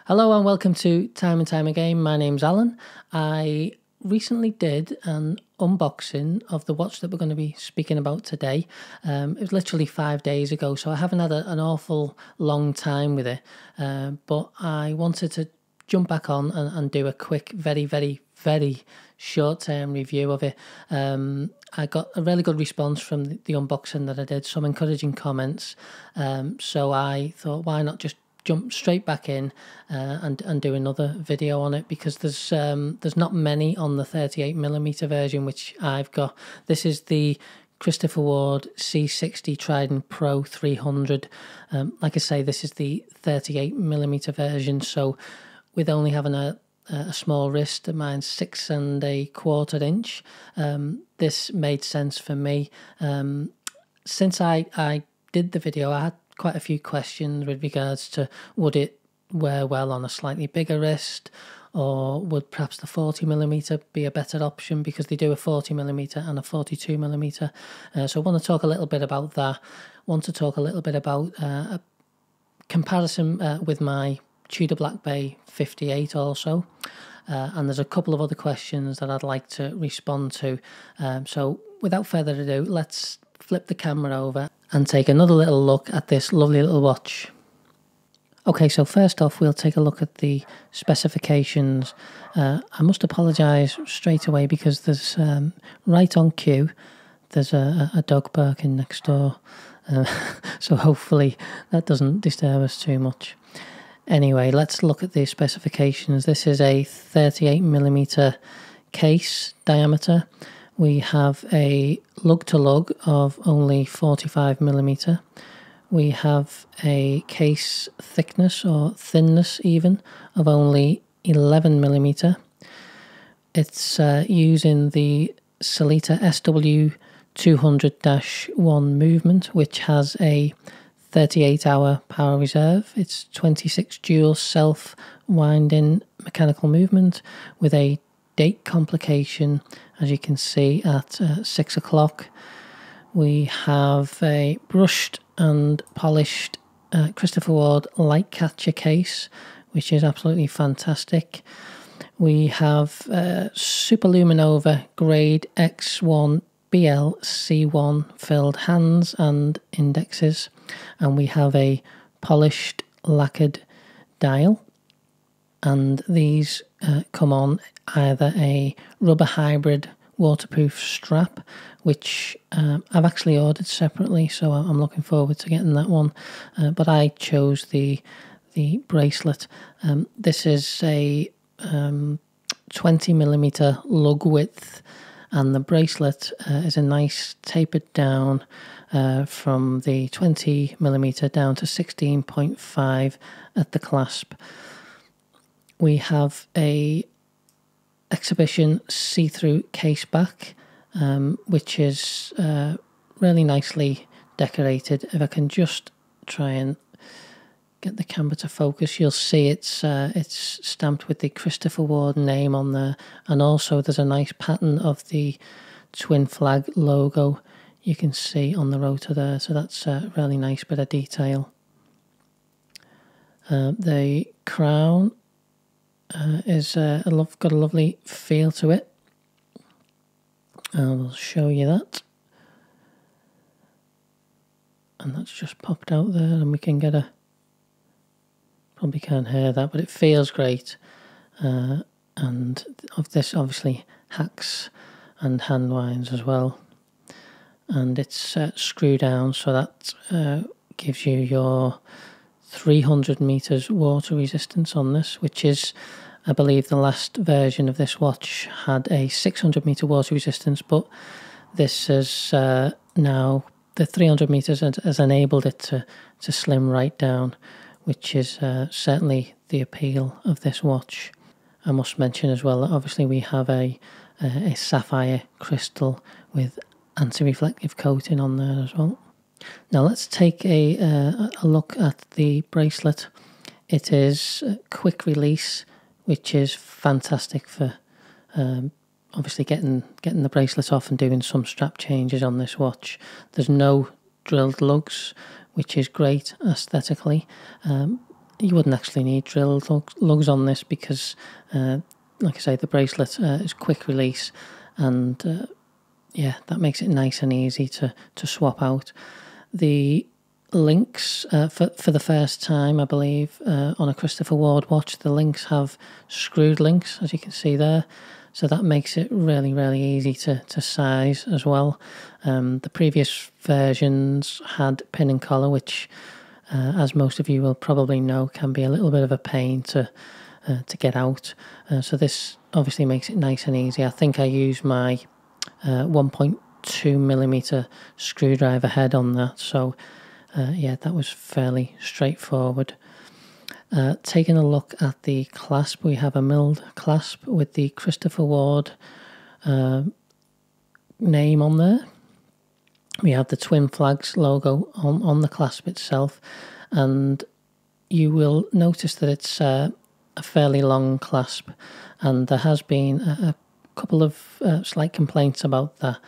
Hello and welcome to Time and Time Again. My name's Alan. I recently did an unboxing of the watch that we're going to be speaking about today. It was literally 5 days ago, so I haven't had an awful long time with it. But I wanted to jump back on and do a quick, very short-term review of it. I got a really good response from the unboxing that I did, some encouraging comments. So I thought, why not just jump straight back in and do another video on it, because there's not many on the 38mm version which I've got. This is the Christopher Ward C60 Trident Pro 300. Like I say, this is the 38mm version, so with only having a small wrist, mine's 6 1/4 inch, this made sense for me. Since I did the video, I had quite a few questions with regards to would it wear well on a slightly bigger wrist, or would perhaps the 40mm be a better option, because they do a 40mm and a 42mm. So I want to talk a little bit about that. Want to talk a little bit about a comparison with my Tudor Black Bay 58 also. And there's a couple of other questions that I'd like to respond to. So without further ado, let's flip the camera over and take another little look at this lovely little watch. Okay, so first off, we'll take a look at the specifications. I must apologise straight away because there's, right on cue, there's a dog barking next door. So hopefully that doesn't disturb us too much. Anyway, let's look at the specifications. This is a 38mm case diameter. We have a lug-to-lug of only 45mm. We have a case thickness, or thinness even, of only 11mm. It's using the Sellita SW200-1 movement, which has a 38-hour power reserve. It's 26 dual self-winding mechanical movement with a date complication, as you can see, at 6 o'clock. We have a brushed and polished Christopher Ward light catcher case, which is absolutely fantastic. We have Superluminova grade X1 BL-C1 filled hands and indexes, and we have a polished lacquered dial, and these come on either a rubber hybrid waterproof strap, which I've actually ordered separately, so I'm looking forward to getting that one, but I chose the bracelet. This is a 20mm lug width, and the bracelet is a nice tapered down from the 20mm down to 16.5 at the clasp. We have a exhibition see-through case back, which is really nicely decorated. If I can just try and get the camera to focus, you'll see it's stamped with the Christopher Ward name on there, and also there's a nice pattern of the twin flag logo you can see on the rotor there, so that's a really nice bit of detail. The crown is got a lovely feel to it. I will show you that, and that's just popped out there, and we can get probably can't hear that, but it feels great. And of this, obviously, hacks and hand winds as well, and it's screw down, so that gives you your 300 meters water resistance on this, which is, I believe, the last version of this watch had a 600 meter water resistance, but this is now the 300 meters has enabled it to slim right down, which is certainly the appeal of this watch. I must mention as well that obviously we have a sapphire crystal with anti-reflective coating on there as well. Now let's take a look at the bracelet. It is quick release, which is fantastic for obviously getting the bracelet off and doing some strap changes on this watch. There's no drilled lugs, which is great aesthetically. you wouldn't actually need drill lugs on this because, like I say, the bracelet is quick release, and yeah, that makes it nice and easy to swap out. The links, for the first time, I believe, on a Christopher Ward watch, the links have screwed links, as you can see there. So that makes it really, really easy to size as well. The previous versions had pin and collar, which, as most of you will probably know, can be a little bit of a pain to get out. So this obviously makes it nice and easy. I think I used my 1.2mm screwdriver head on that. So yeah, that was fairly straightforward. Taking a look at the clasp, we have a milled clasp with the Christopher Ward name on there. We have the Twin Flags logo on the clasp itself, and you will notice that it's a fairly long clasp, and there has been a couple of slight complaints about that.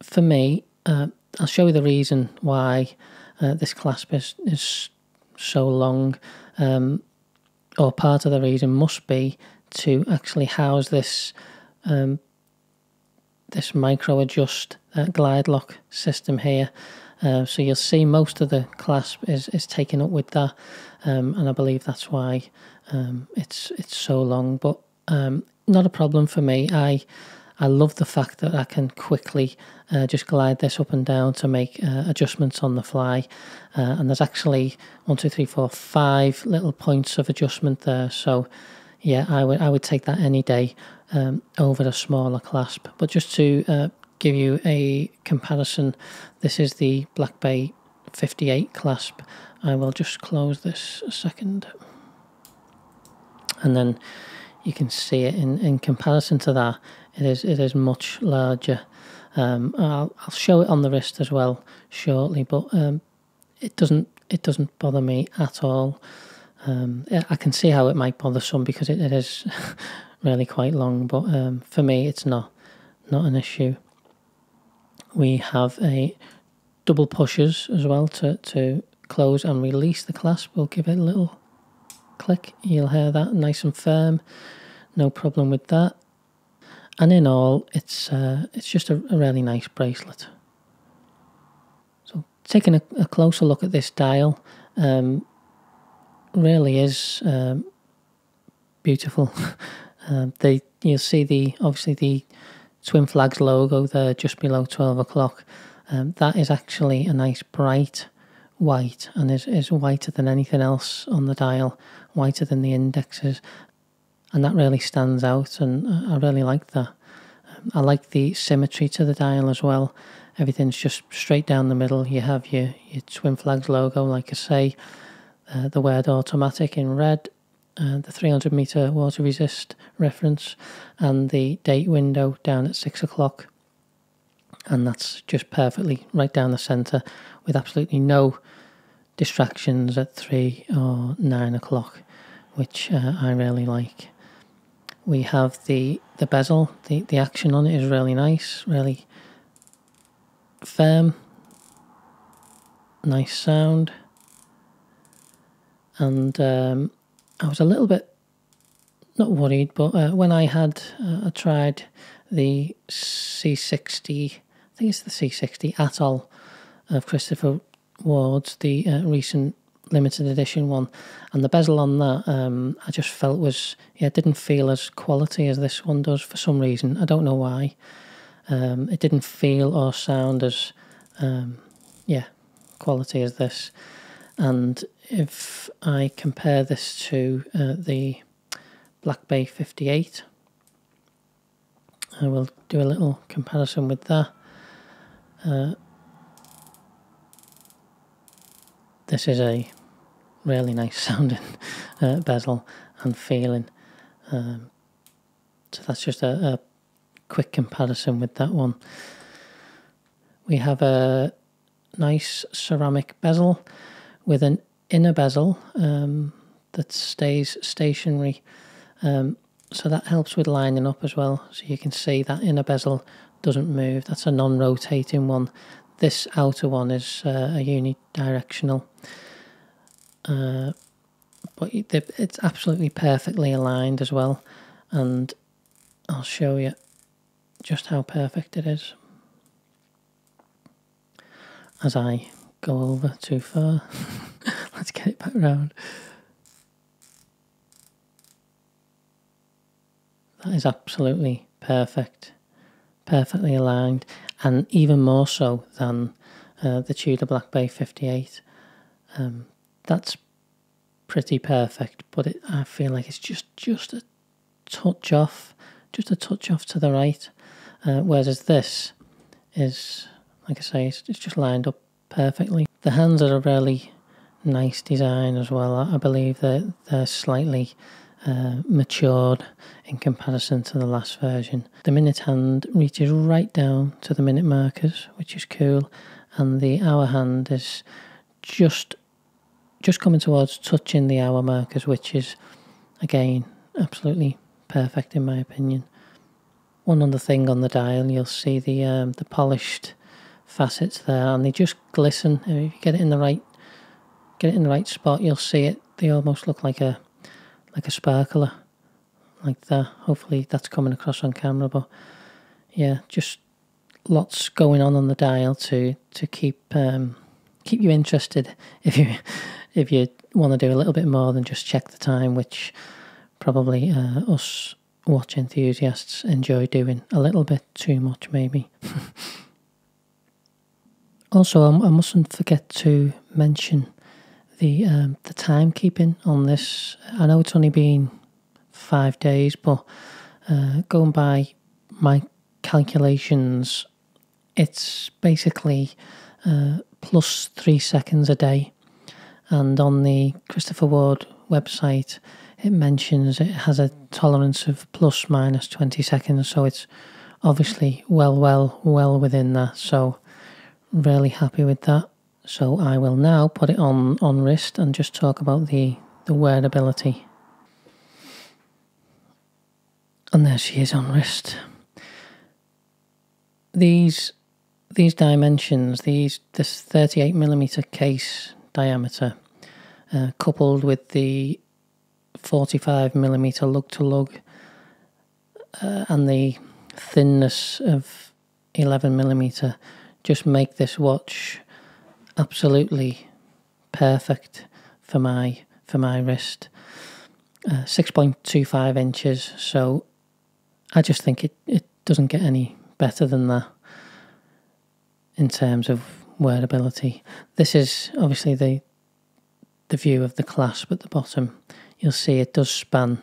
For me, I'll show you the reason why this clasp is so long, or part of the reason must be to actually house this this micro adjust glide lock system here. So you'll see most of the clasp is taken up with that, and I believe that's why it's so long, but not a problem for me. I love the fact that I can quickly just glide this up and down to make adjustments on the fly, and there's actually 1, 2, 3, 4, 5 little points of adjustment there. So yeah, I would take that any day over a smaller clasp. But just to give you a comparison, this is the Black Bay 58 clasp. I will just close this a second, and then you can see it in comparison to that. It is much larger. I'll show it on the wrist as well shortly, but it doesn't bother me at all. I can see how it might bother some because it is really quite long, but for me it's not an issue. We have a double pushers as well to close and release the clasp. We'll give it a little click. You'll hear that nice and firm. No problem with that. And in all, it's just a really nice bracelet. So taking a closer look at this dial, really is beautiful. You'll see obviously the Twin Flags logo there just below 12 o'clock. That is actually a nice bright white, and is whiter than anything else on the dial, whiter than the indexes, and that really stands out, and I really like that. I like the symmetry to the dial as well. Everything's just straight down the middle. You have your Twin Flags logo, like I say, the word automatic in red, the 300 meter water resist reference, and the date window down at 6 o'clock. And that's just perfectly right down the centre, with absolutely no distractions at 3 or 9 o'clock, which I really like. We have the bezel. The action on it is really nice, really firm, nice sound. And I was a little bit, not worried, but when I tried the C60, I think it's the C60 Atoll of Christopher Ward's, the recent limited edition one, and the bezel on that I just felt it didn't feel as quality as this one does for some reason. I don't know why. It didn't feel or sound as quality as this. And if I compare this to the Black Bay 58, I will do a little comparison with that. This is a really nice sounding bezel and feeling. So that's just a quick comparison with that one. We have a nice ceramic bezel with an inner bezel that stays stationary. So that helps with lining up as well. So you can see that inner bezel doesn't move. That's a non-rotating one. This outer one is a unidirectional. but it's absolutely perfectly aligned as well, and I'll show you just how perfect it is as I go over too far. Let's get it back round. That is absolutely perfect, perfectly aligned, and even more so than the Tudor Black Bay 58. That's pretty perfect, but I feel like it's just a touch off, to the right, whereas this is, like I say, it's just lined up perfectly. The hands are a really nice design as well. I believe that they're slightly matured in comparison to the last version. The minute hand reaches right down to the minute markers, which is cool, and the hour hand is just coming towards touching the hour markers, which is again absolutely perfect in my opinion. One other thing on the dial, you'll see the polished facets there, and they just glisten. If you get it in the right spot, you'll see it. They almost look like a sparkler, like that. Hopefully that's coming across on camera, but yeah, just lots going on the dial to keep you interested if you want to do a little bit more than just check the time, which probably us watch enthusiasts enjoy doing a little bit too much maybe. Also, I mustn't forget to mention the timekeeping on this. I know it's only been 5 days, but going by my calculations, it's basically plus 3 seconds a day. And on the Christopher Ward website, it mentions it has a tolerance of plus minus 20 seconds, so it's obviously well within that. So really happy with that. So I will now put it on wrist and just talk about the wearability. And there she is on wrist. These dimensions, this 38mm case diameter, coupled with the 45mm lug to lug, and the thinness of 11mm, just make this watch absolutely perfect for my wrist. 6.25 inches, so I just think it doesn't get any better than that in terms of wearability. This is obviously the view of the clasp at the bottom. You'll see it does span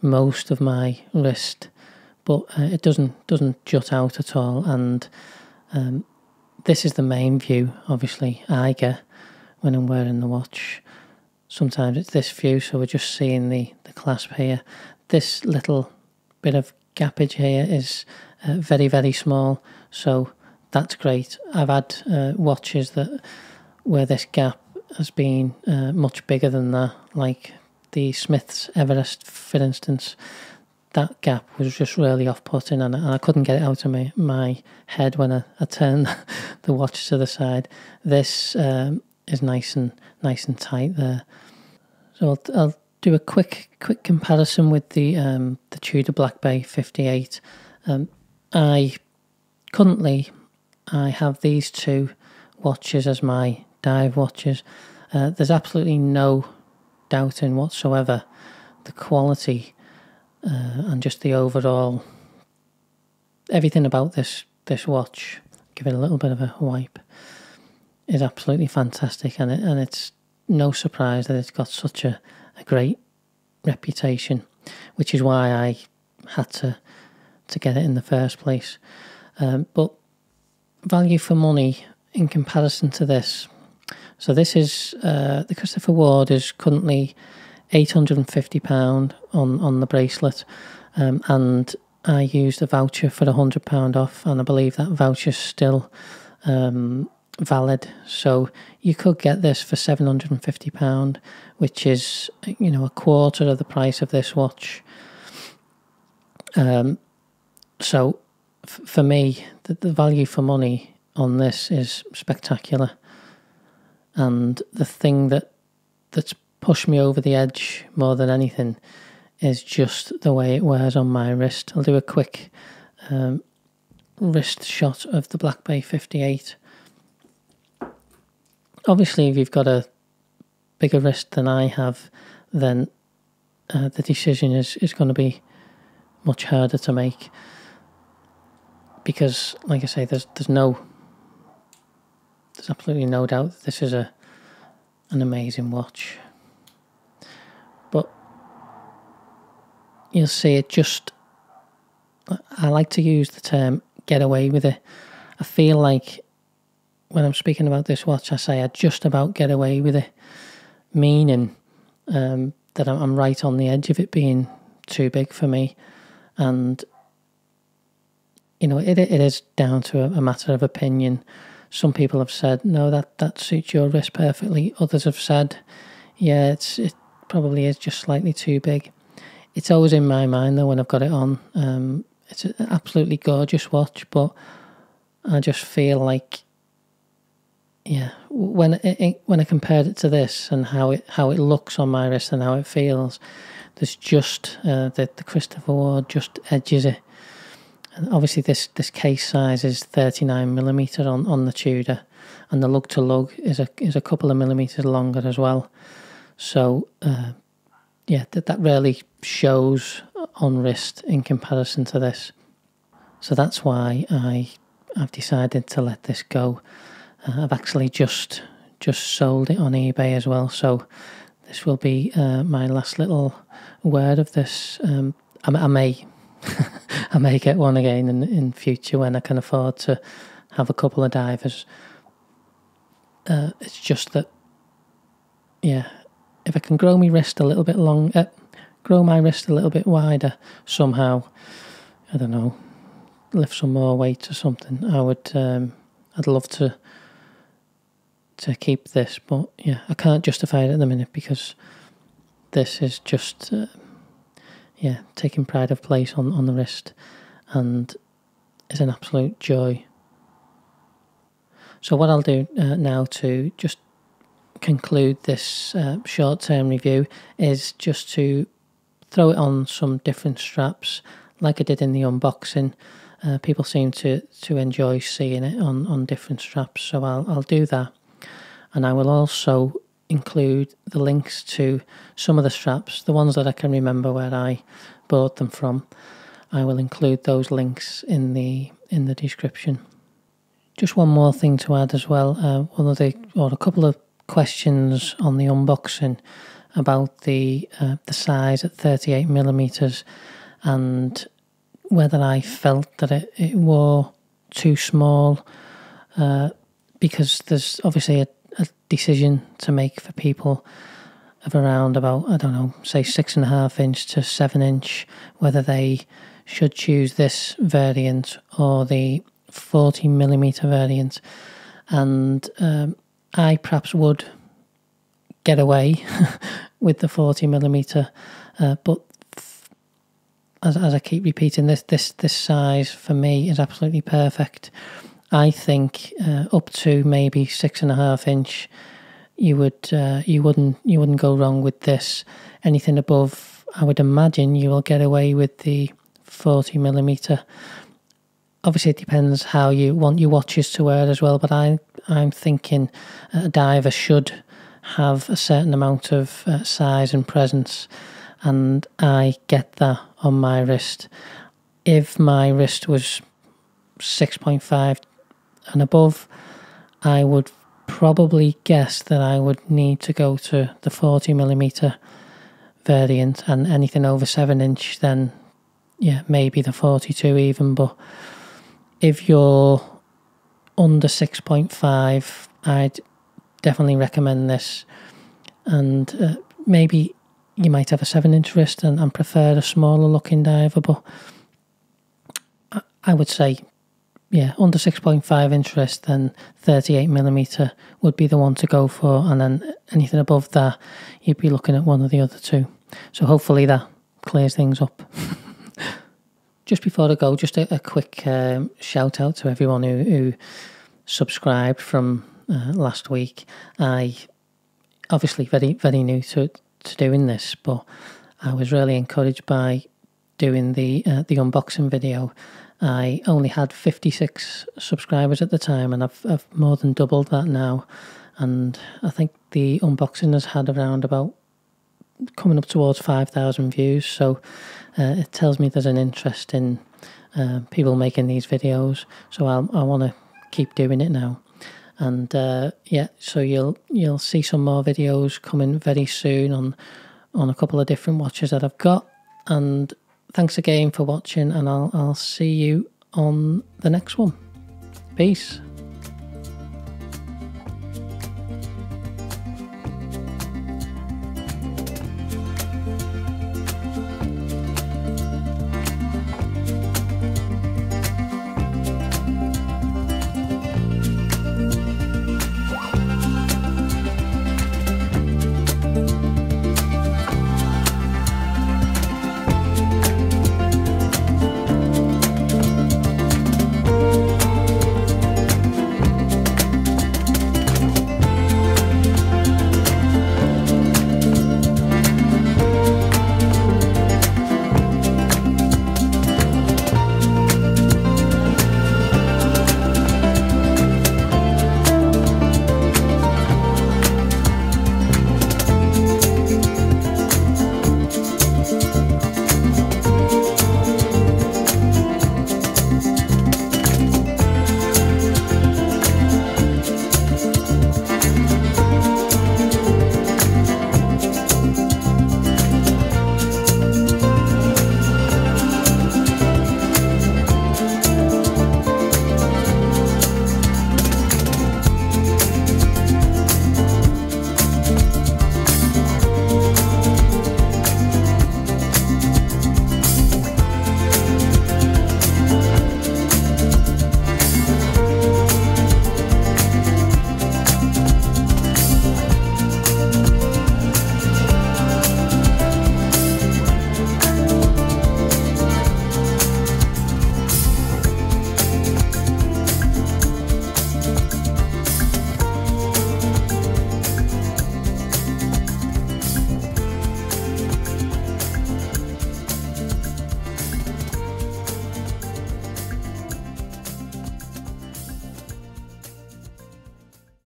most of my wrist, but it doesn't jut out at all, and this is the main view obviously I get when I'm wearing the watch. Sometimes it's this view, so we're just seeing the clasp here. This little bit of gappage here is very small, so that's great. I've had watches where this gap has been much bigger than that, like the Smith's Everest, for instance. That gap was just really off-putting, and I couldn't get it out of my head when I turned the watch to the side. This is nice and tight there. So I'll do a quick comparison with the Tudor Black Bay 58. Currently I have these two watches as my dive watches. There's absolutely no doubt in whatsoever the quality and just the overall, everything about this watch, give it a little bit of a wipe, is absolutely fantastic, and it's no surprise that it's got such a great reputation, which is why I had to get it in the first place. But value for money in comparison to this. So this is the Christopher Ward is currently £850 on the bracelet, and I used a voucher for £100 off, and I believe that voucher's still valid. So you could get this for £750, which is, you know, a quarter of the price of this watch. So for me, the value for money on this is spectacular. And the thing that's pushed me over the edge more than anything is just the way it wears on my wrist. I'll do a quick wrist shot of the Black Bay 58. Obviously, if you've got a bigger wrist than I have, then the decision is going to be much harder to make, because, like I say, there's absolutely no doubt that this is an amazing watch. But you'll see it just, I like to use the term get away with it. I feel like when I'm speaking about this watch, I say I just about get away with it, meaning that I'm right on the edge of it being too big for me. And, you know, it is down to a matter of opinion. Some people have said, no, that suits your wrist perfectly. Others have said, yeah, it probably is just slightly too big. It's always in my mind, though, when I've got it on. It's an absolutely gorgeous watch, but I just feel like, yeah, when I compared it to this and how it looks on my wrist and how it feels, there's just the Christopher Ward just edges it. And obviously this case size is 39mm on the Tudor, and the lug to lug is a couple of millimeters longer as well. So yeah, that really shows on wrist in comparison to this. So that's why I've decided to let this go. I've actually just sold it on eBay as well, so this will be my last little word of this. I may I may get one again in future when I can afford to have a couple of divers. It's just that, yeah, if I can grow my wrist a little bit grow my wrist a little bit wider somehow, I don't know, lift some more weight or something, I'd love to keep this. But yeah, I can't justify it at the minute because this is just yeah, taking pride of place on the wrist, and is an absolute joy. So what I'll do now to just conclude this short-term review is just to throw it on some different straps like I did in the unboxing. People seem to enjoy seeing it on different straps, so I'll do that. And I will also include the links to some of the straps, the ones that I can remember where I bought them from. I will include those links in the description. Just one more thing to add as well. A couple of questions on the unboxing about the size at 38mm and whether I felt that it wore too small, because there's obviously a decision to make for people of around about, I don't know, say 6.5 inch to 7 inch, whether they should choose this variant or the 40mm variant. And I perhaps would get away with the 40mm, but as I keep repeating, this size for me is absolutely perfect. I think up to maybe 6.5 inch, you wouldn't go wrong with this. Anything above, I would imagine you will get away with the 40mm. Obviously, it depends how you want your watches to wear as well. But I'm thinking a diver should have a certain amount of size and presence, and I get that on my wrist. If my wrist was 6.5 and above, I would probably guess that I would need to go to the 40mm variant, and anything over 7 inch, then yeah, maybe the 42 even. But if you're under 6.5, I'd definitely recommend this. And maybe you might have a 7 inch wrist and prefer a smaller looking diver, but I would say, yeah, under 6.5 inch wrist, then 38mm would be the one to go for, and then anything above that, you'd be looking at one of the other two. So hopefully that clears things up. Just before I go, just a quick shout out to everyone who subscribed from last week. I obviously very new to doing this, but I was really encouraged by doing the unboxing video. I only had 56 subscribers at the time, and I've more than doubled that now. And I think the unboxing has had around about coming up towards 5,000 views. So it tells me there's an interest in people making these videos. So I want to keep doing it now. And yeah, so you'll see some more videos coming very soon on a couple of different watches that I've got. And thanks again for watching, and I'll see you on the next one. Peace.